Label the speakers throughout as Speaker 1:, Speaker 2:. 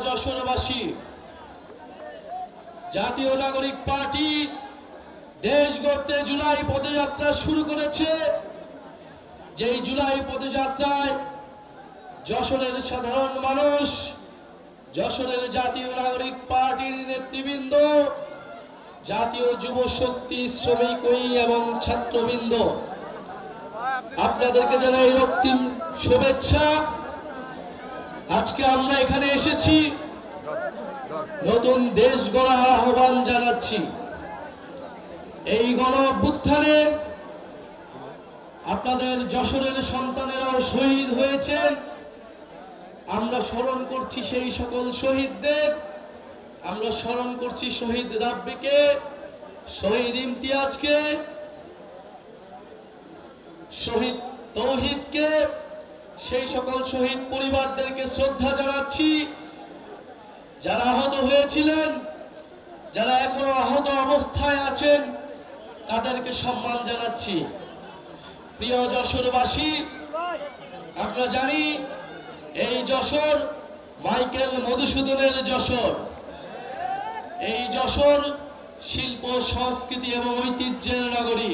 Speaker 1: যশোরবাসী, জাতীয় নাগরিক পার্টি দেশ গড়তে জুলাই পদযাত্রা শুরু করেছে। যেই জুলাই পদযাত্রায় যশোরের সাধারণ মানুষ, যশোরের জাতীয় নাগরিক পার্টির নেতৃবৃন্দ, জাতীয় যুব শক্তি, শ্রমিক এবং ছাত্রবৃন্দ, আপনাদেরকে জানাই রক্তিম শুভেচ্ছা। আজকে আমরা এখানে এসেছি নতুন দেশ গড়ার আহ্বান জানাচ্ছি। এই গণ অভ্যুত্থানে আপনাদের যশোরের সন্তানেরাও শহীদ হয়েছেন। আমরা স্মরণ করছি সেই সকল শহীদদের। আমরা স্মরণ করছি শহীদ রাব্বিকে, শহীদ ইমতিয়াজকে, শহীদ তৌহিদকে, সেই সকল শহীদ পরিবারদেরকে শ্রদ্ধা জানাচ্ছি। যারা আহত হয়েছিলেন, যারা এখনো আহত অবস্থায় আছেন, তাদেরকে সম্মান জানাচ্ছি। প্রিয় যশোরবাসী, আমরা জানি এই যশোর মাইকেল মধুসূদনের যশোর। এই যশোর শিল্প, সংস্কৃতি এবং ঐতিহ্যের নগরী।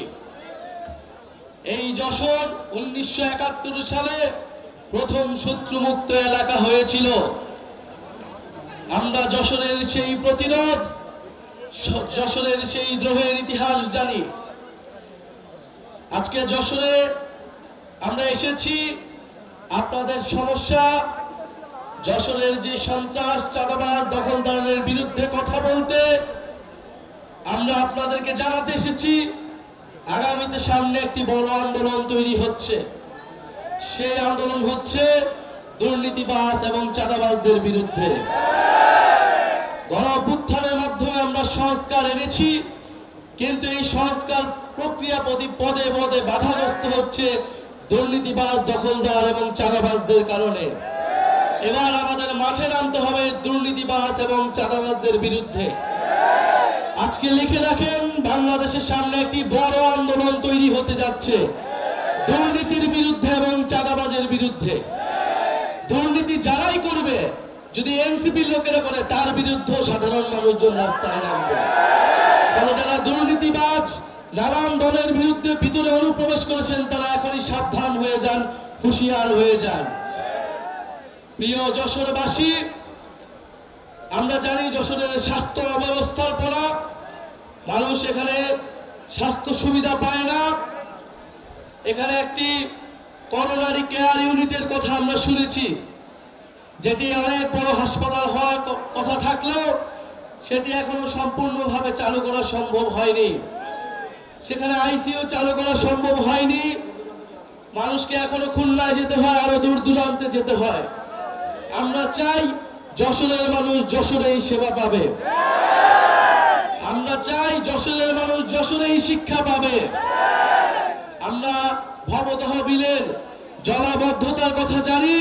Speaker 1: এই যশোর 1971 সালে প্রথম শত্রুমুক্ত এলাকা হয়েছিল। আমরা যশোরের সেই প্রতিরোধ, যশোরের সেই দ্রোহের ইতিহাস জানি। আজকে যশোরে আমরা এসেছি আপনাদের সমস্যা, যশোরের যে সন্ত্রাস, চাঁদাবাজ, দখলদারের বিরুদ্ধে কথা বলতে। আমরা আপনাদেরকে জানাতে এসেছি আগামীতে সামনে একটি বড় আন্দোলন তৈরি হচ্ছে। সেই আন্দোলন হচ্ছে দুর্নীতিবাজ এবং চাঁদাবাজদের বিরুদ্ধে। গণ অভ্যুত্থানের মাধ্যমে আমরা সংস্কার এনেছি, কিন্তু এই সংস্কার প্রক্রিয়া পদে পদে বাধাগ্রস্ত হচ্ছে দুর্নীতিবাজ, দখলদার এবং চাঁদাবাজদের কারণে। এবার আমাদের মাঠে নামতে হবে দুর্নীতিবাজ এবং চাঁদাবাজদের বিরুদ্ধে। আজকে লিখে রাখেন, বাংলাদেশের সামনে একটি বড় আন্দোলন তৈরি হতে যাচ্ছে দুর্নীতির বিরুদ্ধে এবং চাঁদাবাজের বিরুদ্ধে। দুর্নীতি যারাই করবে, যদি এনসিপি লোকেরা করে, তার বিরুদ্ধে সাধারণ মানুষজন রাস্তায় নামবে। তাহলে যারা দুর্নীতিবাজ, নানান দলের বিরুদ্ধে ভিতরে অনুপ্রবেশ করেছেন, তারা এখনই সাবধান হয়ে যান, হুঁশিয়ার হয়ে যান। প্রিয় যশোরবাসী, আমরা জানি যশোরের স্বাস্থ্য অব্যবস্থাপনা, মানুষ এখানে স্বাস্থ্য সুবিধা পায় না। এখানে একটি করোনারি কেয়ার ইউনিটের কথা আমরা শুনেছি, যেটি অনেক বড় হাসপাতাল হওয়ার কথা থাকলেও সেটি এখনো সম্পূর্ণভাবে চালু করা সম্ভব হয়নি। সেখানে আইসিইউ চালু করা সম্ভব হয়নি। মানুষকে এখনো খুলনায় যেতে হয়, আরো দূর দূরান্তে যেতে হয়। আমরা চাই যশোরের মানুষ যশোরেই সেবা পাবে। আমরা চাই যশোরের মানুষ যশোরেই শিক্ষা পাবে। আমরা ভবতহবিলের জলাবদ্ধতার কথা জানি।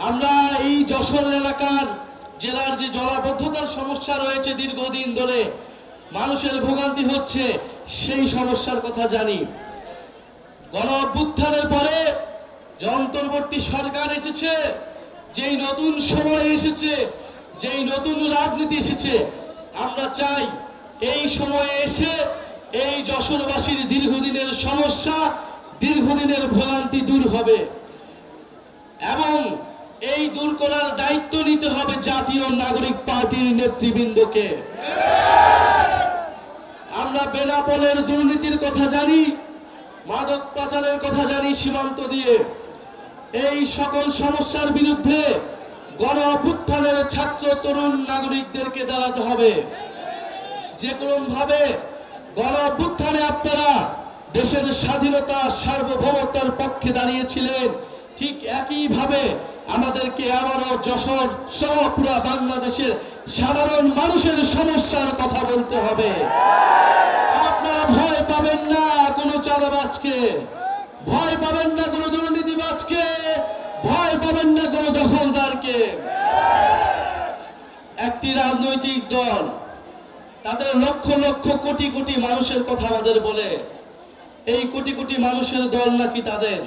Speaker 1: আমরা এই যশোর এলাকার জেলার যে জলাবদ্ধতার সমস্যা রয়েছে দীর্ঘদিন ধরে, মানুষের ভোগান্তি হচ্ছে, সেই সমস্যার কথা জানি। গণ অভ্যুত্থানের পরে যে অন্তর্বর্তী সরকার এসেছে, যেই নতুন সময় এসেছে, যেই নতুন রাজনীতি এসেছে, আমরা চাই এই সময়ে এসে এই যশোরবাসীর দীর্ঘদিনের সমস্যা, দীর্ঘদিনের ভোগান্তি দূর হবে এবং এই দূর করার দায়িত্ব নিতে হবে জাতীয় নাগরিক পার্টির নেতৃবৃন্দকে। আমরা বেনাপোলের দুর্নীতির কথা জানি, মাদক পাচারের কথা জানি সীমান্ত দিয়ে। এই সকল সমস্যার বিরুদ্ধে গণ অভ্যুত্থানের ছাত্র, তরুণ নাগরিকদেরকে দাঁড়াতে হবে। যে কোনো ভাবে গণ অভ্যুত্থানে আপনারা দেশের স্বাধীনতা, সার্বভৌমত্বের পক্ষে দাঁড়িয়েছিলেন, ঠিক একইভাবে আমাদেরকে আবারও যশোর সহ পুরা বাংলাদেশের সাধারণ মানুষের সমস্যার কথা বলতে হবে। আপনারা ভয় পাবেন না কোনো চাঁদাবাজকে, ভয় পাবেন না কোনো দুর্নীতিবাজকে, ভয় পাবেন না কোনো দখলদারকে। একটি রাজনৈতিক দল তাদের লক্ষ লক্ষ কোটি কোটি মানুষের কথা আমাদের বলে, এই কোটি কোটি মানুষের দল নাকি তাদের।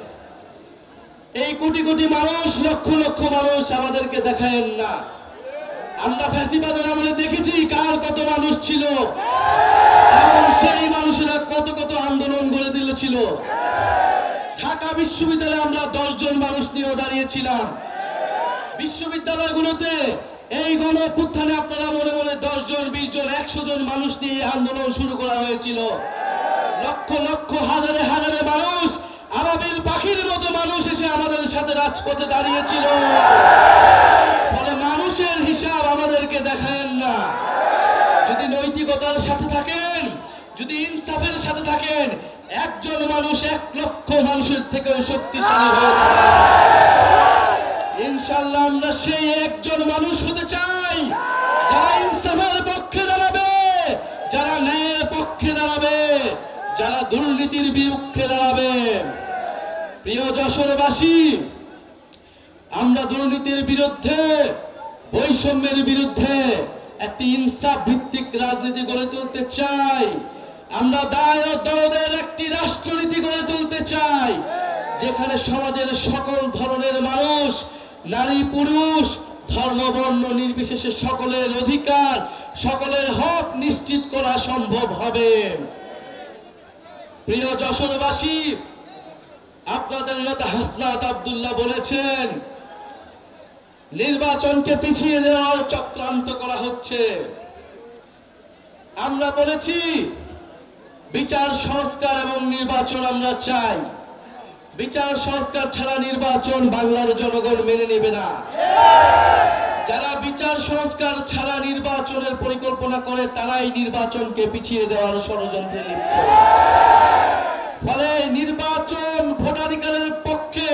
Speaker 1: এই কোটি কোটি মানুষ, লক্ষ লক্ষ মানুষ আমাদেরকে দেখায়েন না। আমরা ফ্যাসিবাদের আমলে দেখেছি কার কত মানুষ ছিল এবং সেই মানুষেরা কত কত আন্দোলন গড়ে দিয়েছিল। ঢাকা বিশ্ববিদ্যালয়ে আমরা 10 জন মানুষ নিয়ে দাঁড়িয়েছিলাম। বিশ্ববিদ্যালয়গুলোতে এই গণঅভ্যুত্থানে আপনারা মনে মনে 10 জন, 20 জন, 100 জন মানুষ নিয়ে আন্দোলন শুরু করা হয়েছিল। লক্ষ লক্ষ, হাজারে হাজারে মানুষ, আবাবিল পাখির মতো মানুষ এসে আমাদের সাথে রাজপথে দাঁড়িয়েছিল। ফলে মানুষের হিসাব আমাদেরকে দেখায়েন না। যদি নৈতিকতার সাথে থাকেন, যদি ইনসাফের সাথে থাকেন, একজন মানুষ 1 লক্ষ মানুষের থেকেও শক্তিশালী হয়ে দাঁড়ায়। ইনশাআল্লাহ আমরা সেই একজন মানুষ হতে চাই যারা ইনসাফের পক্ষে দাঁড়াবে, যারা ন্যায়ের পক্ষে দাঁড়াবে, যারা দুর্নীতির বিরুদ্ধে দাঁড়াবে। প্রিয় যশোরবাসী, আমরা দুর্নীতির বিরুদ্ধে, বৈষম্যের বিরুদ্ধে একটি ইনসাফ ভিত্তিক রাজনীতি গড়ে তুলতে চাই। আমরা দায় ও দরদের একটি রাষ্ট্রনীতি গড়ে তুলতে চাই, যেখানে সমাজের সকল ধরনের মানুষ, নারী পুরুষ, ধর্ম বর্ণ নির্বিশেষে সকলের অধিকার, সকলের হক নিশ্চিত করা সম্ভব হবে। প্রিয় যশোরবাসী, আপনাদের নেতা হাসনাত আব্দুল্লাহ বলেছেন নির্বাচনকে পিছিয়ে দেওয়ার চক্রান্ত করা হচ্ছে। আমরা বলেছি বিচার সংস্কার এবং নির্বাচন আমরা চাই। বিচার সংস্কার ছাড়া নির্বাচন বাংলার জনগণ মেনে নেবে না। যারা বিচার সংস্কার ছাড়া নির্বাচনের পরিকল্পনা করে তারাই নির্বাচনকে পিছিয়ে দেওয়ার ষড়যন্ত্রে লিপ্ত। ফলে নির্বাচন ভোটাধিকারের পক্ষে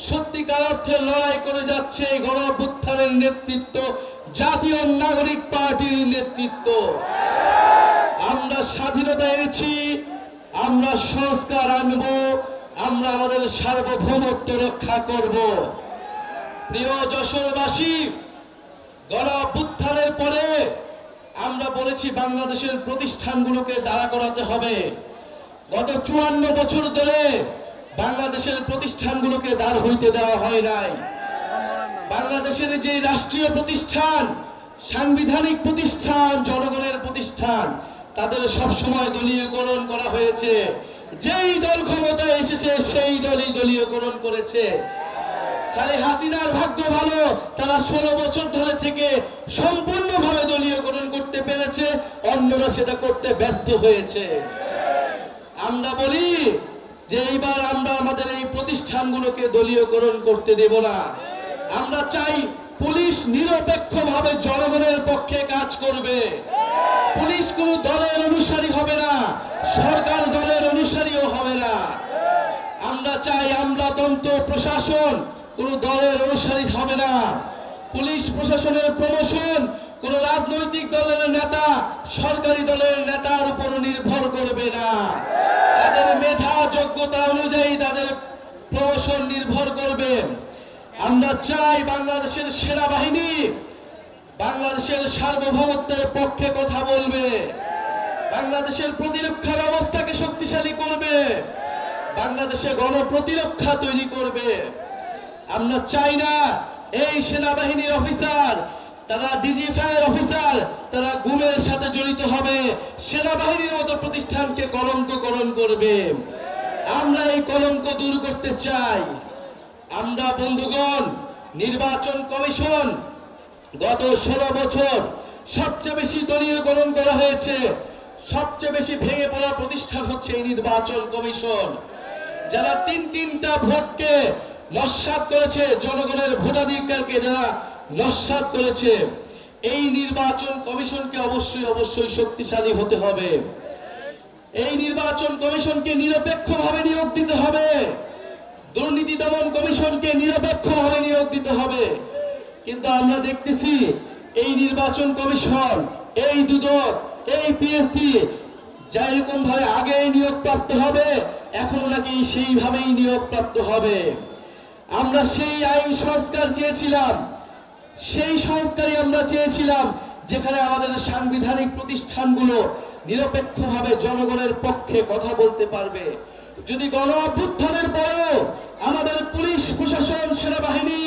Speaker 1: সত্যিকার অর্থে লড়াই করে যাচ্ছে গণঅভ্যুত্থানের নেতৃত্ব, জাতীয় নাগরিক পার্টির নেতৃত্ব। আমরা স্বাধীনতা এনেছি, আমরা সংস্কার আনব, আমরা আমাদের সার্বভৌমত্ব রক্ষা করব। প্রিয় যশোরবাসী, গণঅভ্যুত্থানের পরে আমরা বলেছি বাংলাদেশের প্রতিষ্ঠানগুলোকে দাঁড়া করাতে হবে। গত 54 বছর ধরে বাংলাদেশের প্রতিষ্ঠানগুলোকে দাঁড় হইতে দেওয়া হয় নাই। বাংলাদেশের যে রাষ্ট্রীয় প্রতিষ্ঠান, সাংবিধানিক প্রতিষ্ঠান, জনগণের প্রতিষ্ঠান, তাদের সবসময় দলীয়করণ করা হয়েছে। যেই দল ক্ষমতায় এসেছে সেই দলই দলীয়করণ করেছে। খালি হাসিনার ভাগ্য ভালো, তারা 16 বছর ধরে থেকে সম্পূর্ণভাবে দলীয়করণ করতে পেরেছে, অন্যরা সেটা করতে ব্যর্থ হয়েছে। আমরা বলি যে এইবার আমরা আমাদের এই প্রতিষ্ঠানগুলোকে দলীয়করণ করতে দেব না। আমরা চাই পুলিশ নিরপেক্ষভাবে জনগণের পক্ষে কাজ করবে। পুলিশ কোন দলের অনুসারী হবে না, সরকার দলের অনুসারীও হবে না। আমরা চাই আমলাতন্ত্র প্রশাসন কোন দলের অনুসারী হবে না। পুলিশ প্রশাসনের প্রমোশন কোন রাজনৈতিক দলের নেতা, সরকারি দলের নেতার উপর নির্ভর করবে না। তাদের মেধা যোগ্যতা অনুযায়ী তাদের প্রমোশন নির্ভর করবে। আমরা চাই বাংলাদেশের সেনাবাহিনী বাংলাদেশের সার্বভৌমত্বের পক্ষে কথা বলবে, বাংলাদেশের প্রতিরক্ষা ব্যবস্থাকে শক্তিশালী করবে, বাংলাদেশে গণপ্রতিরক্ষা তৈরি করবে। আমরা চাই না এই সেনাবাহিনীর অফিসার, তারা ডিজিএফআই অফিসার, তারা গুমের সাথে জড়িত হবে, সেনাবাহিনীর মতো প্রতিষ্ঠানকে কলঙ্ককরণ করবে। আমরা এই কলঙ্ক দূর করতে চাই। আমরা বন্ধুগণ, নির্বাচন কমিশন গত 16 বছর সবচেয়ে বেশি দলীয়করণ করা হয়েছে। সবচেয়ে বেশি ভেঙে পড়া প্রতিষ্ঠান হচ্ছে এই নির্বাচন কমিশন, যারা তিনটা ভোটকে নস্যাৎ করেছে, জনগণের ভোটাধিকারকে যারা নস্যাৎ করেছে। এই নির্বাচন কমিশনকে অবশ্যই শক্তিশালী হতে হবে। এই নির্বাচন কমিশনকে নিরপেক্ষভাবে নিয়োগ দিতে হবে। দুর্নীতি দমন কমিশনকে নিরপেক্ষভাবে নিয়োগ দিতে হবে। কিন্তু আমরা দেখতেছি এই নির্বাচন কমিশন, এই দুদক, এই পিএসসি যেরকম ভাবে আগে নিয়োগ প্রাপ্ত হবে, এখনো নাকি সেইভাবেই নিয়োগ প্রাপ্ত হবে। আমরা সেই আইন সংস্কার চেয়েছিলাম, সেই সংস্কারই আমরা চেয়েছিলাম যেখানে আমাদের সাংবিধানিক প্রতিষ্ঠানগুলো নিরপেক্ষভাবে জনগণের পক্ষে কথা বলতে পারবে, যদি গণ অভ্যুত্থানের পরেও আমাদের পুলিশ প্রশাসন, সেনাবাহিনী,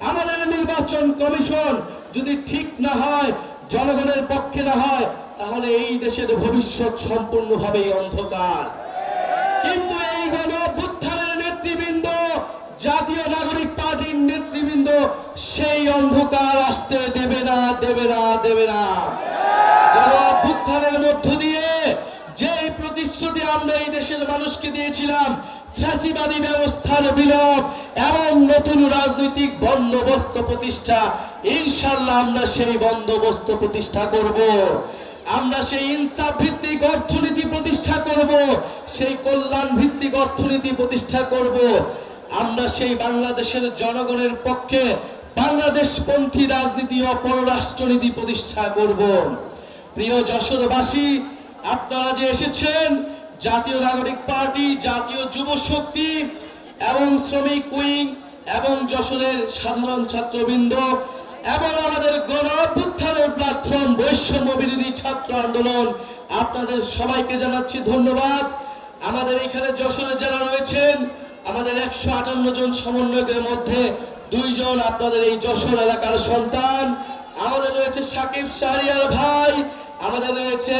Speaker 1: আমাদের নির্বাচন কমিশন যদি ঠিক না হয়, জনগণের পক্ষে না হয়, তাহলে এই দেশের ভবিষ্যৎ সম্পূর্ণভাবেই অন্ধকার। কিন্তু এই গণ অভ্যুত্থানের নেতৃবৃন্দ, জাতীয় নাগরিক পার্টির নেতৃবৃন্দ সেই অন্ধকার আসতে দেবে না, দেবে না, দেবে না। গণ অভ্যুত্থানের মধ্য দিয়ে যেই প্রতিশ্রুতি আমরা এই দেশের মানুষকে দিয়েছিলাম, ফ্যাসিবাদী ব্যবস্থার বিলোপ এবং নতুন রাজনৈতিক বন্দোবস্ত প্রতিষ্ঠা, ইনশাআল্লাহ আমরা সেই বন্দোবস্ত প্রতিষ্ঠা করব। আমরা সেই ইনসাফ ভিত্তিক অর্থনীতি প্রতিষ্ঠা করব, সেই কল্যাণ ভিত্তিক অর্থনীতি প্রতিষ্ঠা করব। আমরা সেই বাংলাদেশের জনগণের পক্ষে বাংলাদেশপন্থী রাজনীতি ও পররাষ্ট্রনীতি প্রতিষ্ঠা করব। প্রিয় যশোরবাসী, আপনারা যে এসেছেন, জাতীয় নাগরিক পার্টি, জাতীয় যুব শক্তি এবং শ্রমিক উইং এবং যশোরের সাধারণ ছাত্রবৃন্দ এবং আমাদের গণ অভ্যুত্থানের প্ল্যাটফর্ম বৈষম্য বিরোধী ছাত্র আন্দোলন, আপনাদের সবাইকে জানাচ্ছি ধন্যবাদ। আমাদের এখানে যশোরে যারা রয়েছেন, আমাদের 158 জন সমন্বয়কের মধ্যে 2 জন আপনাদের এই যশোর এলাকার সন্তান। আমাদের রয়েছে সাকিব শাহরিয়ার ভাই, আমাদের রয়েছে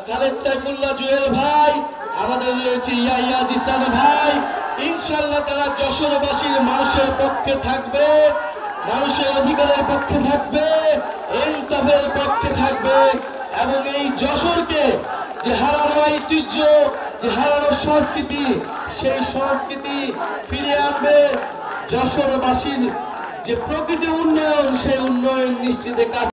Speaker 1: খালেদ সাইফুল্লাহ জুয়েল ভাই, আমাদের রয়েছে ইয়াহিয়া জিসান ভাই। ইনশাআল্লাহ তারা যশোরবাসীর মানুষের পক্ষে থাকবে, মানুষের অধিকারের পক্ষে থাকবে, ইনসাফের পক্ষে থাকবে এবং এই যশোরকে যে হারানো ঐতিহ্য, যে হারানো সংস্কৃতি, সেই সংস্কৃতি ফিরিয়ে আনবে। যশোরবাসীর যে প্রকৃতি উন্নয়ন, সেই উন্নয়ন নিশ্চিতে কাজ